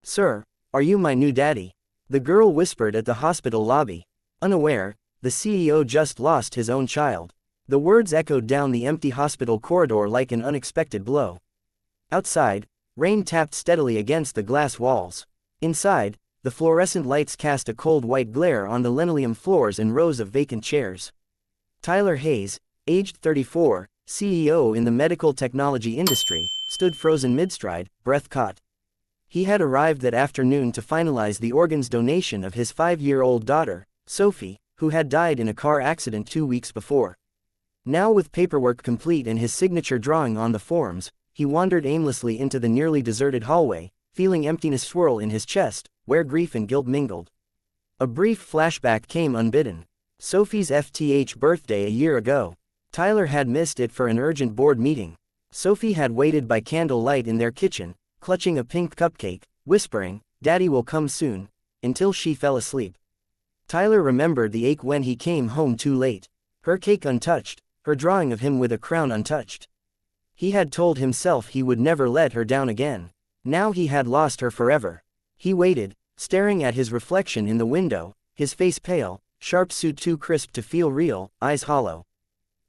"Sir, are you my new daddy?" the girl whispered at the hospital lobby. Unaware, the CEO just lost his own child. The words echoed down the empty hospital corridor like an unexpected blow. Outside, rain tapped steadily against the glass walls. Inside, the fluorescent lights cast a cold white glare on the linoleum floors and rows of vacant chairs. Tyler Hayes, aged 34, CEO in the medical technology industry, stood frozen mid-stride, breath caught. He had arrived that afternoon to finalize the organs donation of his 5-year-old daughter, Sophie, who had died in a car accident 2 weeks before. Now, with paperwork complete and his signature drawing on the forms, he wandered aimlessly into the nearly deserted hallway, feeling emptiness swirl in his chest, where grief and guilt mingled. A brief flashback came unbidden. Sophie's FTH birthday a year ago. Tyler had missed it for an urgent board meeting. Sophie had waited by candlelight in their kitchen, clutching a pink cupcake, whispering, "Daddy will come soon," until she fell asleep. Tyler remembered the ache when he came home too late. Her cake untouched, her drawing of him with a crown untouched. He had told himself he would never let her down again. Now he had lost her forever. He waited, staring at his reflection in the window, his face pale, sharp suit too crisp to feel real, eyes hollow.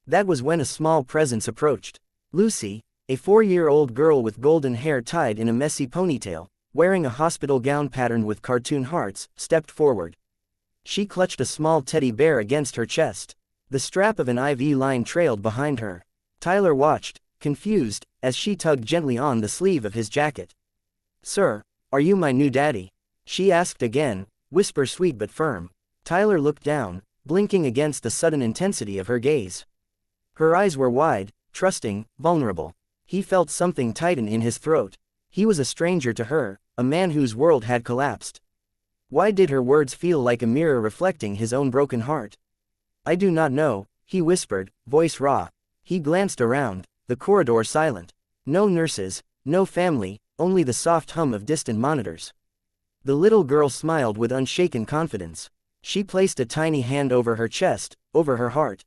That was when a small presence approached. Lucy, a 4-year-old girl with golden hair tied in a messy ponytail, wearing a hospital gown patterned with cartoon hearts, stepped forward. She clutched a small teddy bear against her chest. The strap of an IV line trailed behind her. Tyler watched, confused, as she tugged gently on the sleeve of his jacket. "Sir, are you my new daddy?" she asked again, whisper sweet but firm. Tyler looked down, blinking against the sudden intensity of her gaze. Her eyes were wide, trusting, vulnerable. He felt something tighten in his throat. He was a stranger to her, a man whose world had collapsed. Why did her words feel like a mirror reflecting his own broken heart? "I do not know," he whispered, voice raw. He glanced around, the corridor silent. No nurses, no family, only the soft hum of distant monitors. The little girl smiled with unshaken confidence. She placed a tiny hand over her chest, over her heart.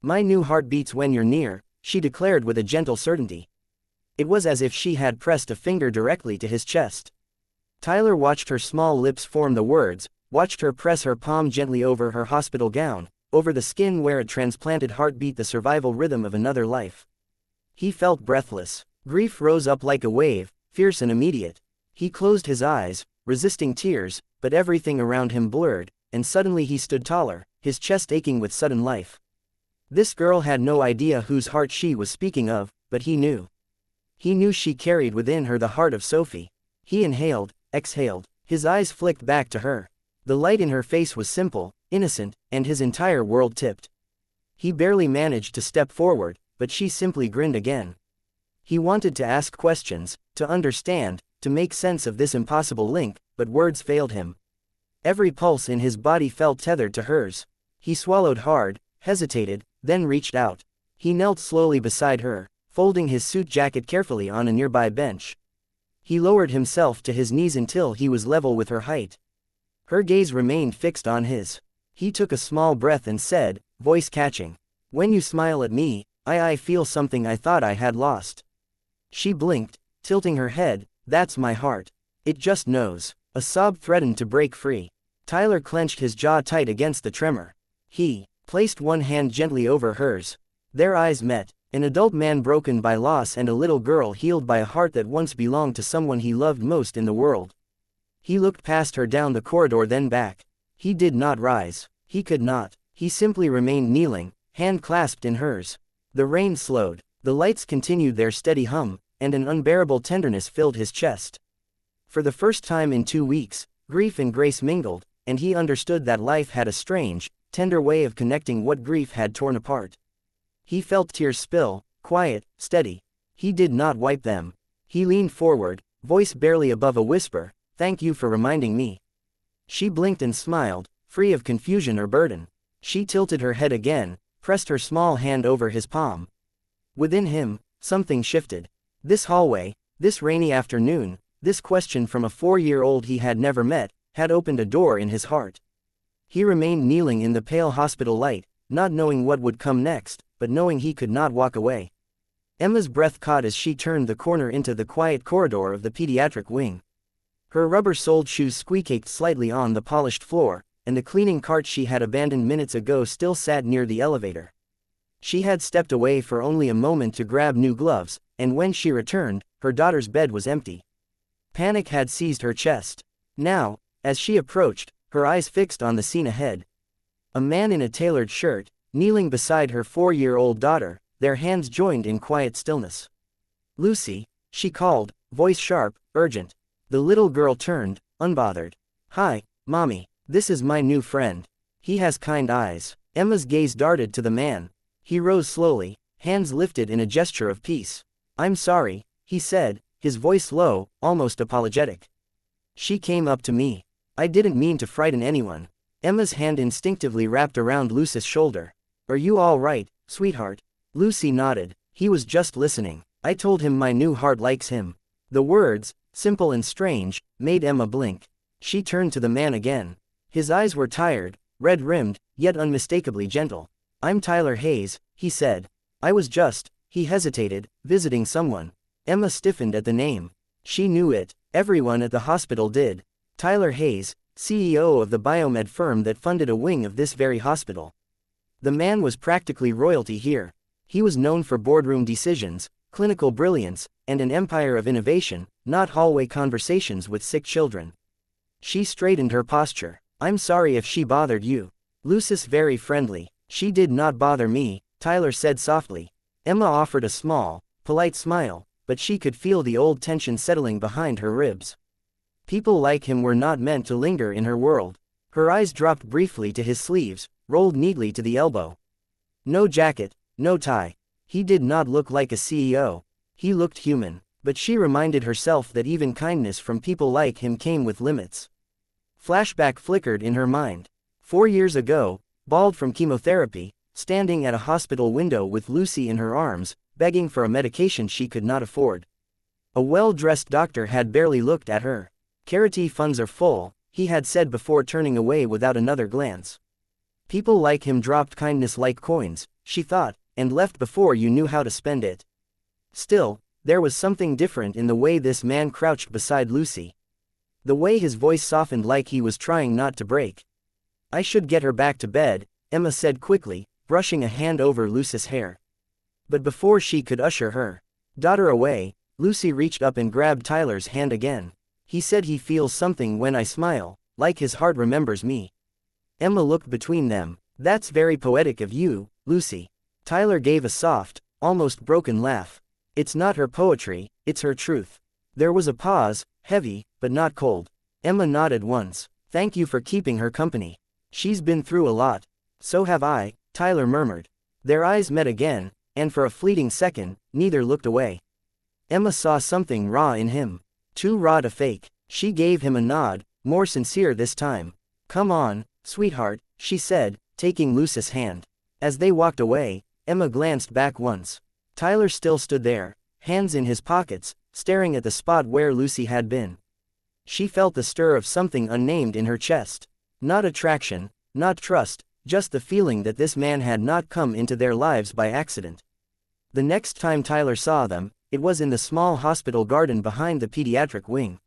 "My new heart beats when you're near," she declared with a gentle certainty. It was as if she had pressed a finger directly to his chest. Tyler watched her small lips form the words, watched her press her palm gently over her hospital gown, over the skin where a transplanted heart beat the survival rhythm of another life. He felt breathless. Grief rose up like a wave, fierce and immediate. He closed his eyes, resisting tears, but everything around him blurred, and suddenly he stood taller, his chest aching with sudden life. This girl had no idea whose heart she was speaking of, but he knew. He knew she carried within her the heart of Sophie. He inhaled, exhaled, his eyes flicked back to her. The light in her face was simple, innocent, and his entire world tipped. He barely managed to step forward, but she simply grinned again. He wanted to ask questions, to understand, to make sense of this impossible link, but words failed him. Every pulse in his body felt tethered to hers. He swallowed hard, hesitated, then reached out. He knelt slowly beside her, folding his suit jacket carefully on a nearby bench. He lowered himself to his knees until he was level with her height. Her gaze remained fixed on his. He took a small breath and said, voice catching, "When you smile at me, I feel something I thought I had lost." She blinked, tilting her head. "That's my heart. It just knows." A sob threatened to break free. Tyler clenched his jaw tight against the tremor. He placed one hand gently over hers. Their eyes met, an adult man broken by loss and a little girl healed by a heart that once belonged to someone he loved most in the world. He looked past her down the corridor, then back. He did not rise. He could not. He simply remained kneeling, hand clasped in hers. The rain slowed. The lights continued their steady hum, and an unbearable tenderness filled his chest. For the first time in 2 weeks, grief and grace mingled, and he understood that life had a strange, tender way of connecting what grief had torn apart. He felt tears spill, quiet, steady. He did not wipe them. He leaned forward, voice barely above a whisper, "Thank you for reminding me." She blinked and smiled, free of confusion or burden. She tilted her head again, pressed her small hand over his palm. Within him, something shifted. This hallway, this rainy afternoon, this question from a 4-year-old he had never met, had opened a door in his heart. He remained kneeling in the pale hospital light, not knowing what would come next, but knowing he could not walk away. Emma's breath caught as she turned the corner into the quiet corridor of the pediatric wing. Her rubber-soled shoes squeaked slightly on the polished floor, and the cleaning cart she had abandoned minutes ago still sat near the elevator. She had stepped away for only a moment to grab new gloves, and when she returned, her daughter's bed was empty. Panic had seized her chest. Now, as she approached, her eyes fixed on the scene ahead. A man in a tailored shirt, kneeling beside her 4-year-old daughter, their hands joined in quiet stillness. "Lucy," she called, voice sharp, urgent. The little girl turned, unbothered. "Hi, Mommy, this is my new friend. He has kind eyes." Emma's gaze darted to the man. He rose slowly, hands lifted in a gesture of peace. "I'm sorry," he said, his voice low, almost apologetic. "She came up to me. I didn't mean to frighten anyone." Emma's hand instinctively wrapped around Lucy's shoulder. "Are you all right, sweetheart?" Lucy nodded. He was just listening. "I told him my new heart likes him." The words, simple and strange, made Emma blink. She turned to the man again. His eyes were tired, red-rimmed, yet unmistakably gentle. "I'm Tyler Hayes," he said. He hesitated, "visiting someone." Emma stiffened at the name. She knew it. Everyone at the hospital did. Tyler Hayes, CEO of the biomed firm that funded a wing of this very hospital. The man was practically royalty here. He was known for boardroom decisions, clinical brilliance, and an empire of innovation, not hallway conversations with sick children. She straightened her posture. "I'm sorry if she bothered you." Lucy's very friendly. "She did not bother me," Tyler said softly. Emma offered a small, polite smile, but she could feel the old tension settling behind her ribs. People like him were not meant to linger in her world. Her eyes dropped briefly to his sleeves, rolled neatly to the elbow. No jacket, no tie. He did not look like a CEO. He looked human, but she reminded herself that even kindness from people like him came with limits. Flashback flickered in her mind. 4 years ago, bald from chemotherapy, standing at a hospital window with Lucy in her arms, begging for a medication she could not afford. A well-dressed doctor had barely looked at her. "Charity funds are full," he had said before turning away without another glance. People like him dropped kindness like coins, she thought, and left before you knew how to spend it. Still, there was something different in the way this man crouched beside Lucy. The way his voice softened like he was trying not to break. "I should get her back to bed," Emma said quickly, brushing a hand over Lucy's hair. But before she could usher her daughter away, Lucy reached up and grabbed Tyler's hand again. "He said he feels something when I smile, like his heart remembers me." Emma looked between them. "That's very poetic of you, Lucy." Tyler gave a soft, almost broken laugh. "It's not her poetry, it's her truth." There was a pause, heavy, but not cold. Emma nodded once. "Thank you for keeping her company. She's been through a lot." "So have I," Tyler murmured. Their eyes met again, and for a fleeting second, neither looked away. Emma saw something raw in him. Too raw to fake. She gave him a nod, more sincere this time. "Come on, sweetheart," she said, taking Lucy's hand. As they walked away, Emma glanced back once. Tyler still stood there, hands in his pockets, staring at the spot where Lucy had been. She felt the stir of something unnamed in her chest. Not attraction, not trust, just the feeling that this man had not come into their lives by accident. The next time Tyler saw them, it was in the small hospital garden behind the pediatric wing.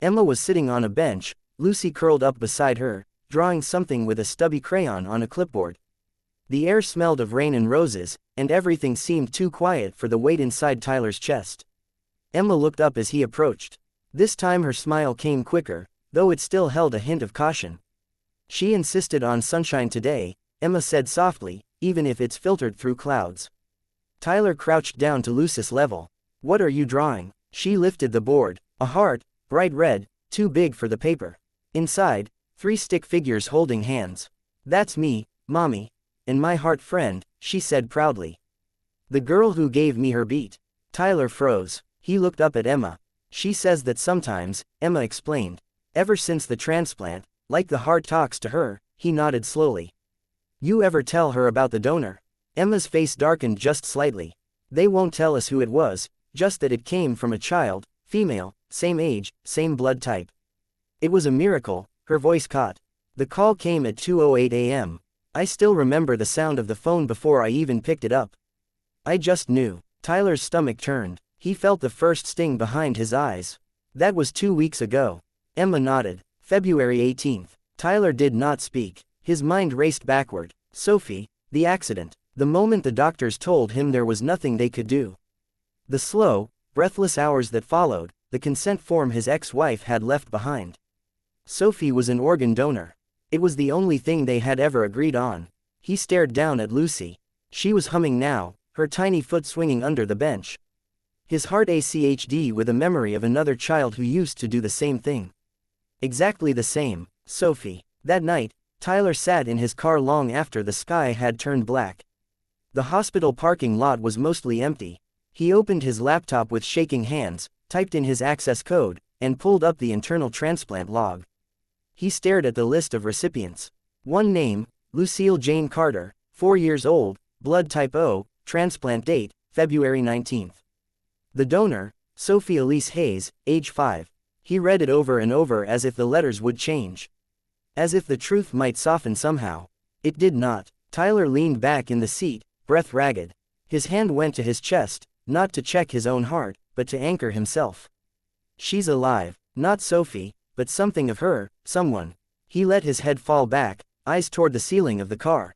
Emma was sitting on a bench, Lucy curled up beside her, drawing something with a stubby crayon on a clipboard. The air smelled of rain and roses, and everything seemed too quiet for the weight inside Tyler's chest. Emma looked up as he approached. This time her smile came quicker, though it still held a hint of caution. "She insisted on sunshine today," Emma said softly, "even if it's filtered through clouds." Tyler crouched down to Lucy's level. "What are you drawing?" She lifted the board. A heart, bright red, too big for the paper. Inside, 3 stick figures holding hands. "That's me, Mommy. And my heart friend," she said proudly. "The girl who gave me her beat." Tyler froze. He looked up at Emma. "She says that sometimes," Emma explained. "Ever since the transplant, like the heart talks to her," he nodded slowly. "You ever tell her about the donor?" Emma's face darkened just slightly. "They won't tell us who it was, just that it came from a child, female, same age, same blood type." It was a miracle, her voice caught. "The call came at 2:08 a.m. I still remember the sound of the phone before I even picked it up. I just knew." Tyler's stomach turned. He felt the first sting behind his eyes. "That was 2 weeks ago." Emma nodded. February 18th. Tyler did not speak. His mind raced backward. Sophie, the accident. The moment the doctors told him there was nothing they could do. The slow, breathless hours that followed, the consent form his ex-wife had left behind. Sophie was an organ donor. It was the only thing they had ever agreed on. He stared down at Lucy. She was humming now, her tiny foot swinging under the bench. His heart ached with a memory of another child who used to do the same thing. Exactly the same, Sophie. That night, Tyler sat in his car long after the sky had turned black. The hospital parking lot was mostly empty. He opened his laptop with shaking hands, typed in his access code, and pulled up the internal transplant log. He stared at the list of recipients. One name, Lucille Jane Carter, 4 years old, blood type O, transplant date, February 19th. The donor, Sophie Elise Hayes, age 5. He read it over and over as if the letters would change. As if the truth might soften somehow. It did not. Tyler leaned back in the seat, breath ragged. His hand went to his chest, not to check his own heart, but to anchor himself. She's alive, not Sophie, but something of her, someone. He let his head fall back, eyes toward the ceiling of the car.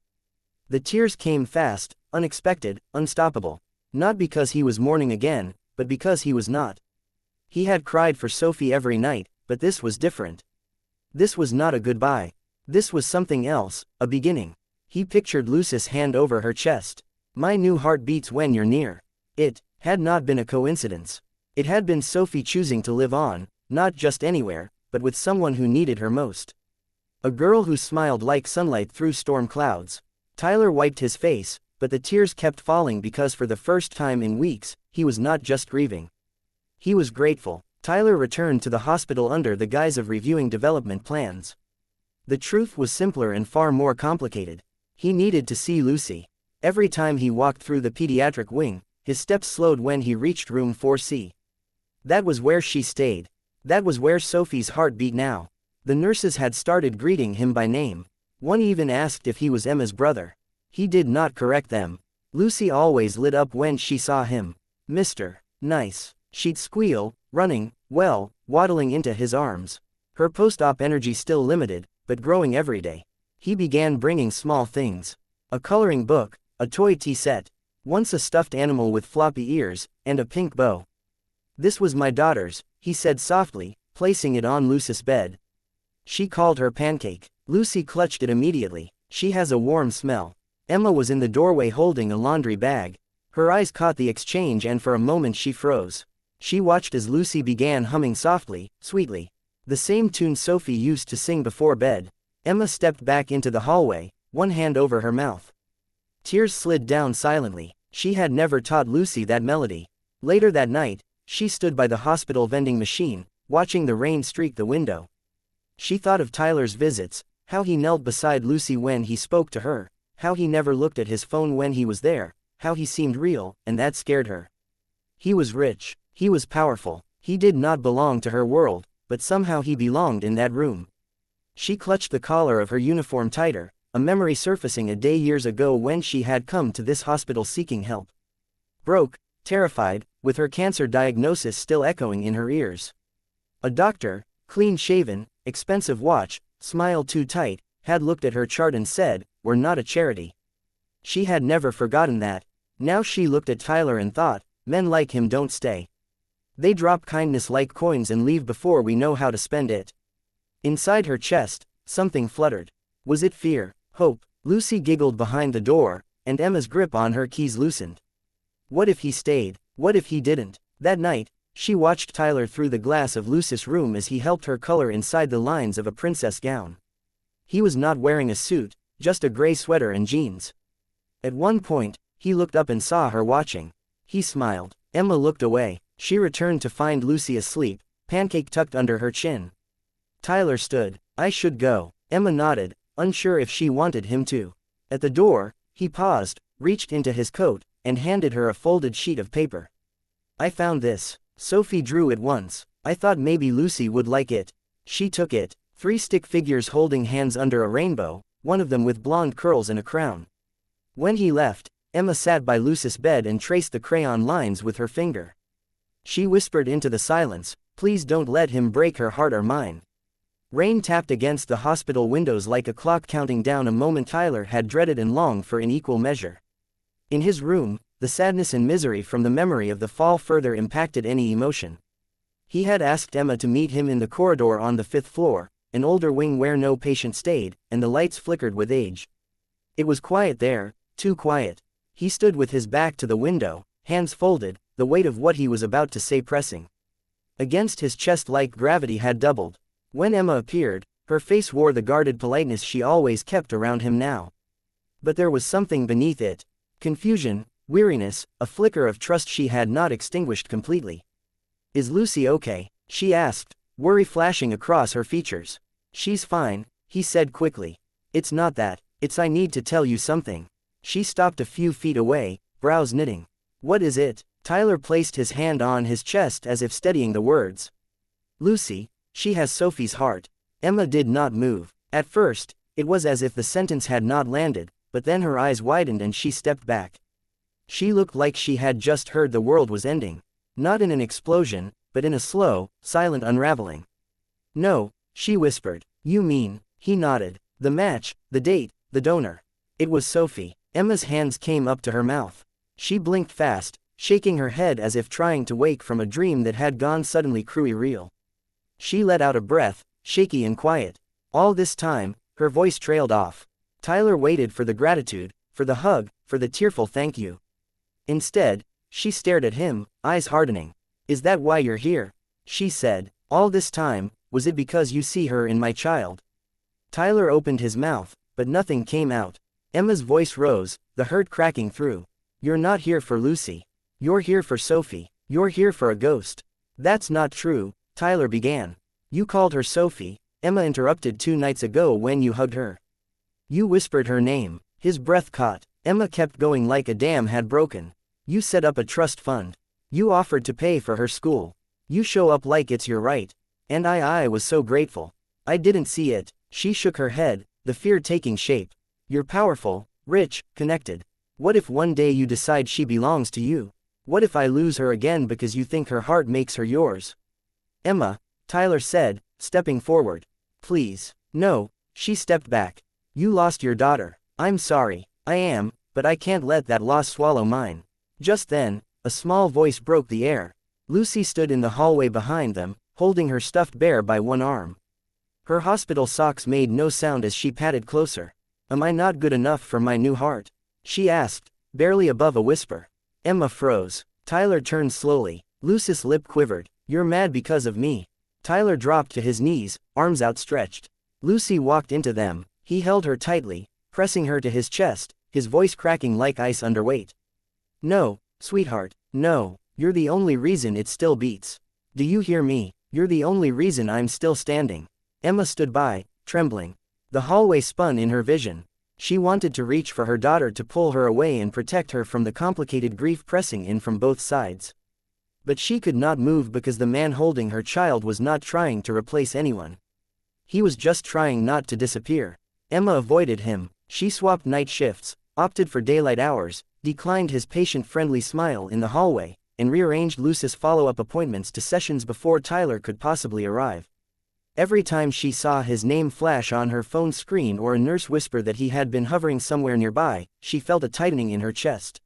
The tears came fast, unexpected, unstoppable. Not because he was mourning again, but because he was not. He had cried for Sophie every night, but this was different. This was not a goodbye. This was something else, a beginning. He pictured Lucy's hand over her chest. My new heart beats when you're near. It had not been a coincidence. It had been Sophie choosing to live on, not just anywhere, but with someone who needed her most. A girl who smiled like sunlight through storm clouds. Tyler wiped his face, but the tears kept falling because for the first time in weeks, he was not just grieving. He was grateful. Tyler returned to the hospital under the guise of reviewing development plans. The truth was simpler and far more complicated. He needed to see Lucy. Every time he walked through the pediatric wing, his steps slowed when he reached room 4C. That was where she stayed. That was where Sophie's heart beat now. The nurses had started greeting him by name. One even asked if he was Emma's brother. He did not correct them. Lucy always lit up when she saw him. Mr. Nice. She'd squeal, running, waddling into his arms. Her post-op energy still limited, but growing every day. He began bringing small things. A coloring book, a toy tea set, once a stuffed animal with floppy ears, and a pink bow. This was my daughter's, he said softly, placing it on Lucy's bed. She called her Pancake. Lucy clutched it immediately. She has a warm smell. Emma was in the doorway holding a laundry bag. Her eyes caught the exchange and for a moment she froze. She watched as Lucy began humming softly, sweetly. The same tune Sophie used to sing before bed. Emma stepped back into the hallway, one hand over her mouth. Tears slid down silently. She had never taught Lucy that melody. Later that night, she stood by the hospital vending machine, watching the rain streak the window. She thought of Tyler's visits, how he knelt beside Lucy when he spoke to her, how he never looked at his phone when he was there, how he seemed real, and that scared her. He was rich. He was powerful. He did not belong to her world, but somehow he belonged in that room. She clutched the collar of her uniform tighter, a memory surfacing a day years ago when she had come to this hospital seeking help. Broke, terrified, with her cancer diagnosis still echoing in her ears. A doctor, clean-shaven, expensive watch, smile too tight, had looked at her chart and said, "We're not a charity." She had never forgotten that. Now she looked at Tyler and thought, men like him don't stay. They drop kindness like coins and leave before we know how to spend it. Inside her chest, something fluttered. Was it fear? Hope? Lucy giggled behind the door, and Emma's grip on her keys loosened. What if he stayed? What if he didn't? That night, she watched Tyler through the glass of Lucy's room as he helped her color inside the lines of a princess gown. He was not wearing a suit, just a gray sweater and jeans. At one point, he looked up and saw her watching. He smiled. Emma looked away. She returned to find Lucy asleep, Pancake tucked under her chin. Tyler stood. I should go. Emma nodded, unsure if she wanted him to. At the door, he paused, reached into his coat, and handed her a folded sheet of paper. I found this. Sophie drew it once. I thought maybe Lucy would like it. She took it. 3 stick figures holding hands under a rainbow, one of them with blonde curls and a crown. When he left, Emma sat by Lucy's bed and traced the crayon lines with her finger. She whispered into the silence, please don't let him break her heart or mine. Rain tapped against the hospital windows like a clock counting down a moment Tyler had dreaded and longed for in equal measure. In his room, the sadness and misery from the memory of the fall further impacted any emotion. He had asked Emma to meet him in the corridor on the 5th floor, an older wing where no patient stayed, and the lights flickered with age. It was quiet there, too quiet. He stood with his back to the window, hands folded, the weight of what he was about to say pressing against his chest like gravity had doubled. When Emma appeared, her face wore the guarded politeness she always kept around him now. But there was something beneath it. Confusion, weariness, a flicker of trust she had not extinguished completely. "Is Lucy okay?" she asked, worry flashing across her features. "She's fine," he said quickly. "It's not that, it's I need to tell you something." She stopped a few feet away, brows knitting. "What is it?" Tyler placed his hand on his chest as if steadying the words. "Lucy, she has Sophie's heart." Emma did not move. At first, it was as if the sentence had not landed, but then her eyes widened and she stepped back. She looked like she had just heard the world was ending. Not in an explosion, but in a slow, silent unraveling. "No," she whispered. "You mean?" He nodded. "The match, the date, the donor." It was Sophie. Emma's hands came up to her mouth. She blinked fast, shaking her head as if trying to wake from a dream that had gone suddenly cruelly real. She let out a breath, shaky and quiet. All this time, her voice trailed off. Tyler waited for the gratitude, for the hug, for the tearful thank you. Instead, she stared at him, eyes hardening. "Is that why you're here?" she said. "All this time, was it because you see her in my child?" Tyler opened his mouth, but nothing came out. Emma's voice rose, the hurt cracking through. "You're not here for Lucy. You're here for Sophie. You're here for a ghost." "That's not true," Tyler began. "You called her Sophie," Emma interrupted, "2 nights ago when you hugged her. You whispered her name." His breath caught. Emma kept going like a dam had broken. "You set up a trust fund. You offered to pay for her school. You show up like it's your right. And I was so grateful. I didn't see it." She shook her head, the fear taking shape. "You're powerful, rich, connected. What if one day you decide she belongs to you? What if I lose her again because you think her heart makes her yours?" "Emma," Tyler said, stepping forward. "Please." "No." She stepped back. "You lost your daughter. I'm sorry." "I am, but I can't let that loss swallow mine." Just then, a small voice broke the air. Lucy stood in the hallway behind them, holding her stuffed bear by one arm. Her hospital socks made no sound as she patted closer. "Am I not good enough for my new heart?" she asked, barely above a whisper. Emma froze. Tyler turned slowly. Lucy's lip quivered. "You're mad because of me." Tyler dropped to his knees, arms outstretched. Lucy walked into them. He held her tightly, pressing her to his chest, his voice cracking like ice under weight. "No, sweetheart, no. You're the only reason it still beats. Do you hear me? You're the only reason I'm still standing." Emma stood by, trembling. The hallway spun in her vision. She wanted to reach for her daughter to pull her away and protect her from the complicated grief pressing in from both sides. But she could not move because the man holding her child was not trying to replace anyone. He was just trying not to disappear. Emma avoided him. She swapped night shifts, opted for daylight hours, declined his patient-friendly smile in the hallway, and rearranged Lucy's follow-up appointments to sessions before Tyler could possibly arrive. Every time she saw his name flash on her phone screen or a nurse whisper that he had been hovering somewhere nearby, she felt a tightening in her chest.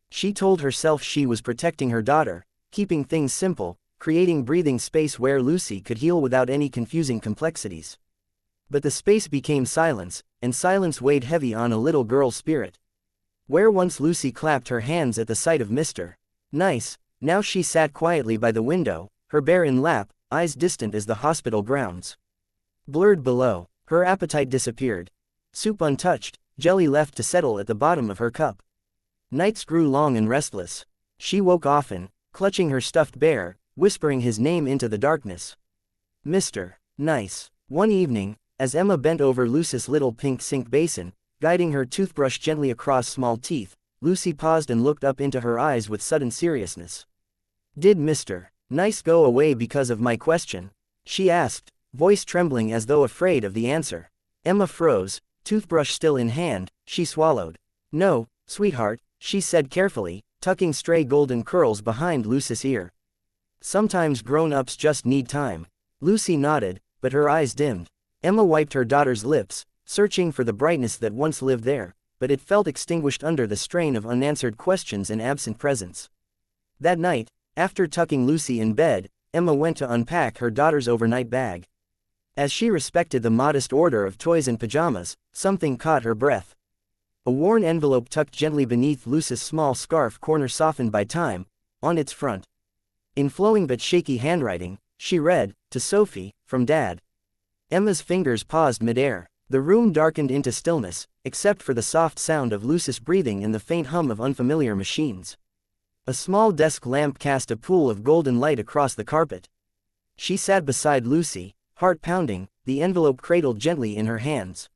She told herself she was protecting her daughter, keeping things simple, creating breathing space where Lucy could heal without any confusing complexities. But the space became silence, and silence weighed heavy on a little girl's spirit. Where once Lucy clapped her hands at the sight of Mr. Nice, now she sat quietly by the window, her bear in lap, eyes distant as the hospital grounds. Blurred below, her appetite disappeared. Soup untouched, jelly left to settle at the bottom of her cup. Nights grew long and restless. She woke often, clutching her stuffed bear, whispering his name into the darkness. Mr. Nice. One evening, as Emma bent over Lucy's little pink sink basin, guiding her toothbrush gently across small teeth, Lucy paused and looked up into her eyes with sudden seriousness. "Did Mr. Nice go away because of my question?" she asked, voice trembling as though afraid of the answer. Emma froze, toothbrush still in hand. She swallowed. "No, sweetheart," she said carefully, tucking stray golden curls behind Lucy's ear. "Sometimes grown-ups just need time." Lucy nodded, but her eyes dimmed. Emma wiped her daughter's lips, searching for the brightness that once lived there, but it felt extinguished under the strain of unanswered questions and absent presence. That night, after tucking Lucy in bed, Emma went to unpack her daughter's overnight bag. As she respected the modest order of toys and pajamas, something caught her breath. A worn envelope tucked gently beneath Lucy's small scarf corner softened by time, on its front. In flowing but shaky handwriting, she read, "To Sophie, from Dad." Emma's fingers paused midair. The room darkened into stillness, except for the soft sound of Lucy's breathing and the faint hum of unfamiliar machines. A small desk lamp cast a pool of golden light across the carpet. She sat beside Lucy, heart pounding, the envelope cradled gently in her hands.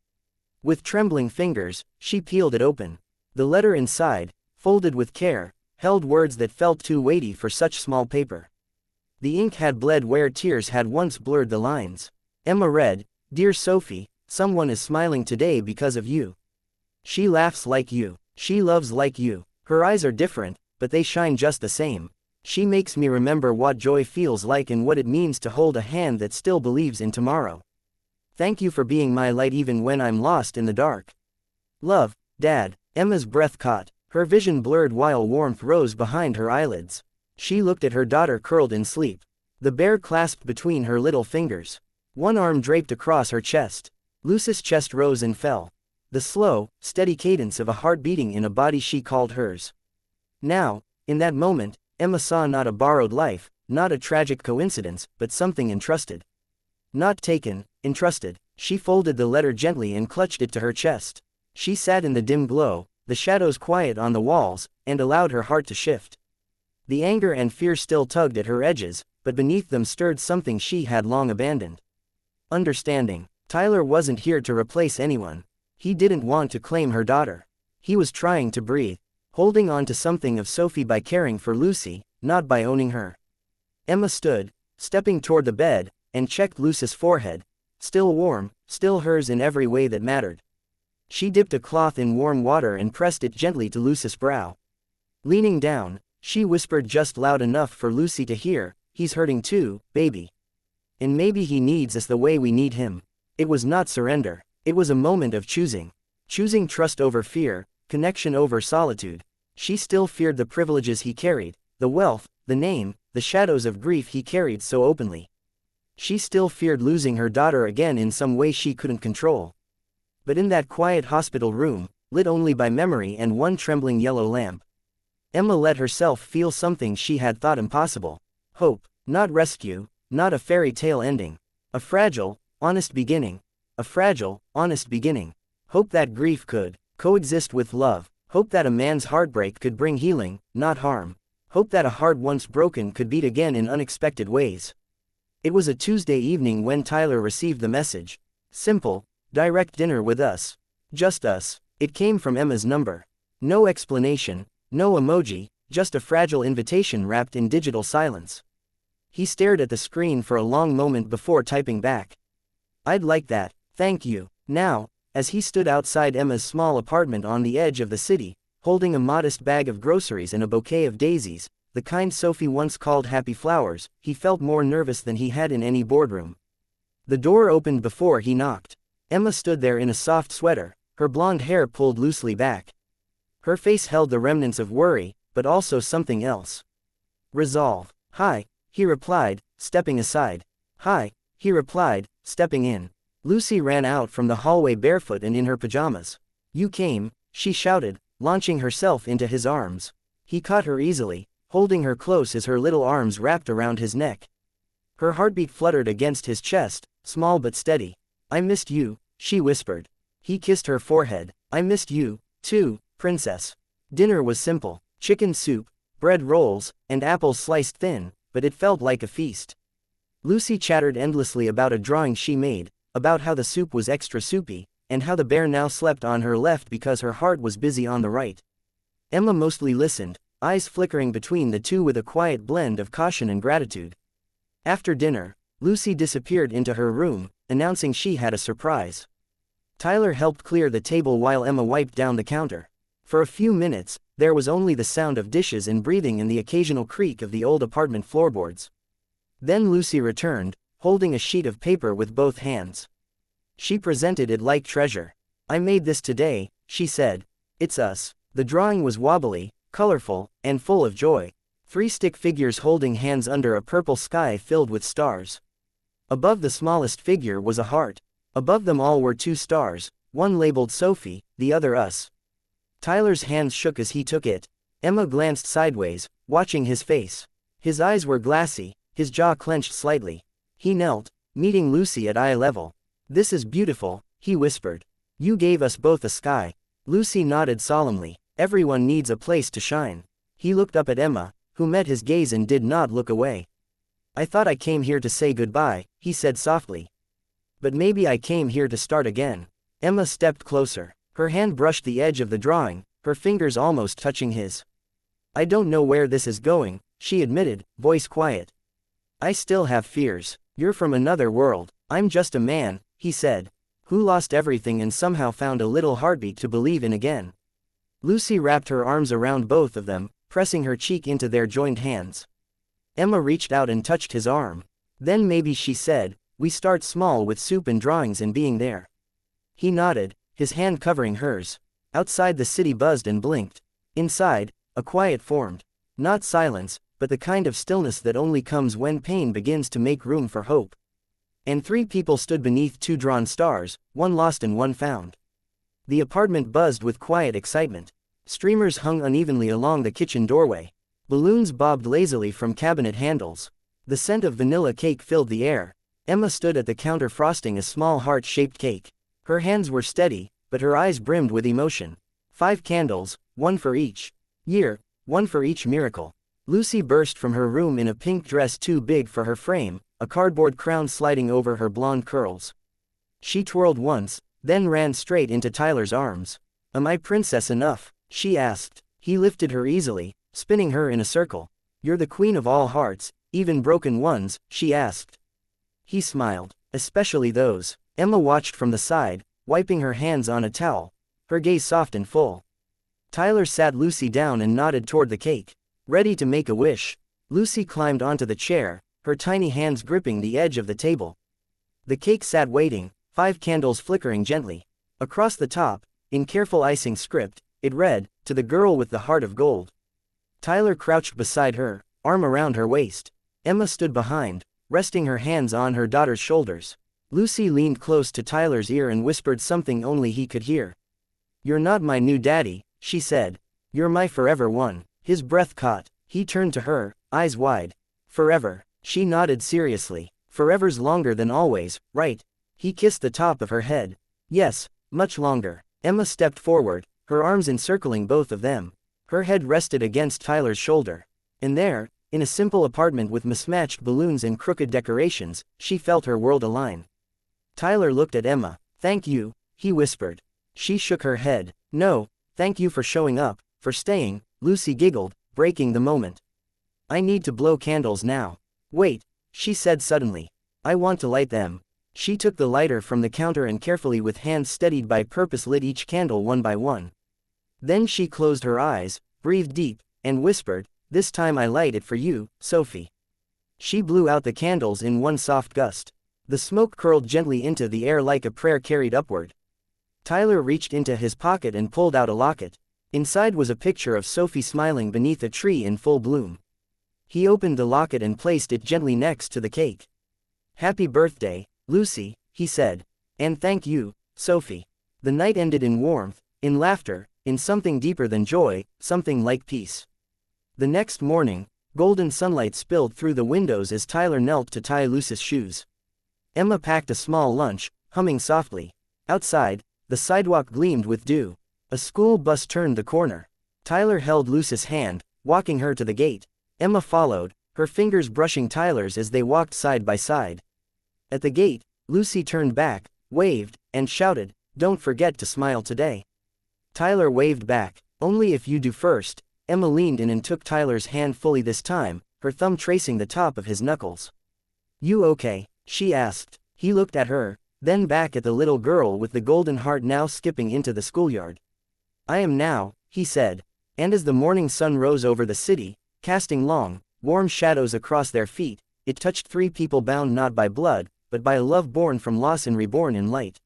With trembling fingers, she peeled it open. The letter inside, folded with care, held words that felt too weighty for such small paper. The ink had bled where tears had once blurred the lines. Emma read, "Dear Sophie, someone is smiling today because of you. She laughs like you. She loves like you. Her eyes are different, but they shine just the same. She makes me remember what joy feels like and what it means to hold a hand that still believes in tomorrow. Thank you for being my light even when I'm lost in the dark. Love, Dad." Emma's breath caught, her vision blurred while warmth rose behind her eyelids. She looked at her daughter curled in sleep, the bear clasped between her little fingers. One arm draped across her chest. Lucy's chest rose and fell. The slow, steady cadence of a heart beating in a body she called hers. Now, in that moment, Emma saw not a borrowed life, not a tragic coincidence, but something entrusted. Not taken, entrusted. She folded the letter gently and clutched it to her chest. She sat in the dim glow, the shadows quiet on the walls, and allowed her heart to shift. The anger and fear still tugged at her edges, but beneath them stirred something she had long abandoned. Understanding. Tyler wasn't here to replace anyone. He didn't want to claim her daughter. He was trying to breathe, holding on to something of Sophie by caring for Lucy, not by owning her. Emma stood, stepping toward the bed, and checked Lucy's forehead, still warm, still hers in every way that mattered. She dipped a cloth in warm water and pressed it gently to Lucy's brow. Leaning down, she whispered just loud enough for Lucy to hear, "He's hurting too, baby. And maybe he needs us the way we need him." It was not surrender. It was a moment of choosing. Choosing trust over fear, connection over solitude. She still feared the privileges he carried, the wealth, the name, the shadows of grief he carried so openly. She still feared losing her daughter again in some way she couldn't control. But in that quiet hospital room, lit only by memory and one trembling yellow lamp, Emma let herself feel something she had thought impossible. Hope, not rescue, not a fairy tale ending. A fragile, honest beginning. A fragile, honest beginning. Hope that grief could coexist with love. Hope that a man's heartbreak could bring healing, not harm. Hope that a heart once broken could beat again in unexpected ways. It was a Tuesday evening when Tyler received the message. Simple, direct dinner with us. Just us. It came from Emma's number. No explanation, no emoji, just a fragile invitation wrapped in digital silence. He stared at the screen for a long moment before typing back. "I'd like that, thank you." Now, as he stood outside Emma's small apartment on the edge of the city, holding a modest bag of groceries and a bouquet of daisies, the kind Sophie once called happy flowers, he felt more nervous than he had in any boardroom. The door opened before he knocked. Emma stood there in a soft sweater, her blonde hair pulled loosely back. Her face held the remnants of worry, but also something else. Resolve. "Hi," he replied, stepping aside. "Hi," he replied, stepping in. Lucy ran out from the hallway barefoot and in her pajamas. "You came," she shouted, launching herself into his arms. He caught her easily, holding her close as her little arms wrapped around his neck. Her heartbeat fluttered against his chest, small but steady. "I missed you," she whispered. He kissed her forehead. "I missed you, too, princess." Dinner was simple. Chicken soup, bread rolls, and apples sliced thin, but it felt like a feast. Lucy chattered endlessly about a drawing she made, about how the soup was extra soupy, and how the bear now slept on her left because her heart was busy on the right. Emma mostly listened, eyes flickering between the two with a quiet blend of caution and gratitude. After dinner, Lucy disappeared into her room, announcing she had a surprise. Tyler helped clear the table while Emma wiped down the counter. For a few minutes, there was only the sound of dishes and breathing and the occasional creak of the old apartment floorboards. Then Lucy returned, holding a sheet of paper with both hands. She presented it like treasure. "I made this today," she said. "It's us." The drawing was wobbly, colorful, and full of joy. 3 stick figures holding hands under a purple sky filled with stars. Above the smallest figure was a heart. Above them all were 2 stars, one labeled Sophie, the other us. Tyler's hands shook as he took it. Emma glanced sideways, watching his face. His eyes were glassy, his jaw clenched slightly. He knelt, meeting Lucy at eye level. "This is beautiful," he whispered. "You gave us both a sky." Lucy nodded solemnly. "Everyone needs a place to shine." He looked up at Emma, who met his gaze and did not look away. "I thought I came here to say goodbye," he said softly. "But maybe I came here to start again." Emma stepped closer. Her hand brushed the edge of the drawing, her fingers almost touching his. "I don't know where this is going," she admitted, voice quiet. "I still have fears. You're from another world. I'm just a man," he said, "who lost everything and somehow found a little heartbeat to believe in again." Lucy wrapped her arms around both of them, pressing her cheek into their joined hands. Emma reached out and touched his arm. "Then maybe," she said, "we start small with soup and drawings and being there." He nodded, his hand covering hers. Outside the city buzzed and blinked. Inside, a quiet formed. Not silence, but the kind of stillness that only comes when pain begins to make room for hope. And 3 people stood beneath 2 drawn stars, one lost and one found. The apartment buzzed with quiet excitement. Streamers hung unevenly along the kitchen doorway. Balloons bobbed lazily from cabinet handles. The scent of vanilla cake filled the air. Emma stood at the counter frosting a small heart-shaped cake. Her hands were steady, but her eyes brimmed with emotion. 5 candles, one for each year, one for each miracle. Lucy burst from her room in a pink dress too big for her frame, a cardboard crown sliding over her blonde curls. She twirled once, then ran straight into Tyler's arms. "Am I princess enough?" she asked. He lifted her easily, spinning her in a circle. "You're the queen of all hearts, even broken ones," she asked. He smiled. "Especially those." Emma watched from the side, wiping her hands on a towel, her gaze soft and full. Tyler sat Lucy down and nodded toward the cake. "Ready to make a wish?" Lucy climbed onto the chair, her tiny hands gripping the edge of the table. The cake sat waiting, 5 candles flickering gently. Across the top, in careful icing script, it read, "To the girl with the heart of gold." Tyler crouched beside her, arm around her waist. Emma stood behind, resting her hands on her daughter's shoulders. Lucy leaned close to Tyler's ear and whispered something only he could hear. "You're not my new daddy," she said. "You're my forever one." His breath caught. He turned to her, eyes wide. "Forever." She nodded seriously. "Forever's longer than always, right?" He kissed the top of her head. "Yes, much longer." Emma stepped forward, her arms encircling both of them. Her head rested against Tyler's shoulder. And there, in a simple apartment with mismatched balloons and crooked decorations, she felt her world align. Tyler looked at Emma. "Thank you," he whispered. She shook her head. "No, thank you for showing up, for staying," Lucy giggled, breaking the moment. "I need to blow candles now." "Wait," she said suddenly. "I want to light them." She took the lighter from the counter and carefully with hands steadied by purpose lit each candle one by one. Then she closed her eyes, breathed deep, and whispered, "This time I light it for you, Sophie." She blew out the candles in one soft gust. The smoke curled gently into the air like a prayer carried upward. Tyler reached into his pocket and pulled out a locket. Inside was a picture of Sophie smiling beneath a tree in full bloom. He opened the locket and placed it gently next to the cake. "Happy birthday, Lucy," he said. "And thank you, Sophie." The night ended in warmth, in laughter, in something deeper than joy, something like peace. The next morning, golden sunlight spilled through the windows as Tyler knelt to tie Lucy's shoes. Emma packed a small lunch, humming softly. Outside, the sidewalk gleamed with dew. A school bus turned the corner. Tyler held Lucy's hand, walking her to the gate. Emma followed, her fingers brushing Tyler's as they walked side by side. At the gate, Lucy turned back, waved, and shouted, "Don't forget to smile today." Tyler waved back. "Only if you do first." Emma leaned in and took Tyler's hand fully this time, her thumb tracing the top of his knuckles. "You okay?" she asked. He looked at her, then back at the little girl with the golden heart now skipping into the schoolyard. "I am now," he said. And as the morning sun rose over the city, casting long, warm shadows across their feet, it touched three people bound not by blood, but by a love born from loss and reborn in light.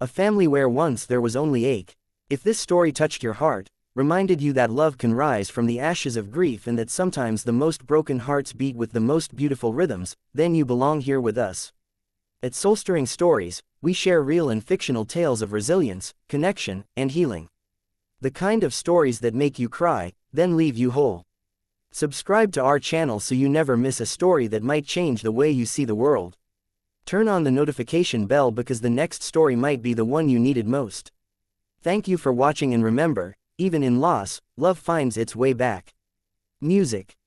A family where once there was only ache. If this story touched your heart, reminded you that love can rise from the ashes of grief and that sometimes the most broken hearts beat with the most beautiful rhythms, then you belong here with us. At Soul-Stirring Stories, we share real and fictional tales of resilience, connection, and healing. The kind of stories that make you cry, then leave you whole. Subscribe to our channel so you never miss a story that might change the way you see the world. Turn on the notification bell because the next story might be the one you needed most. Thank you for watching, and remember, even in loss, love finds its way back. Music.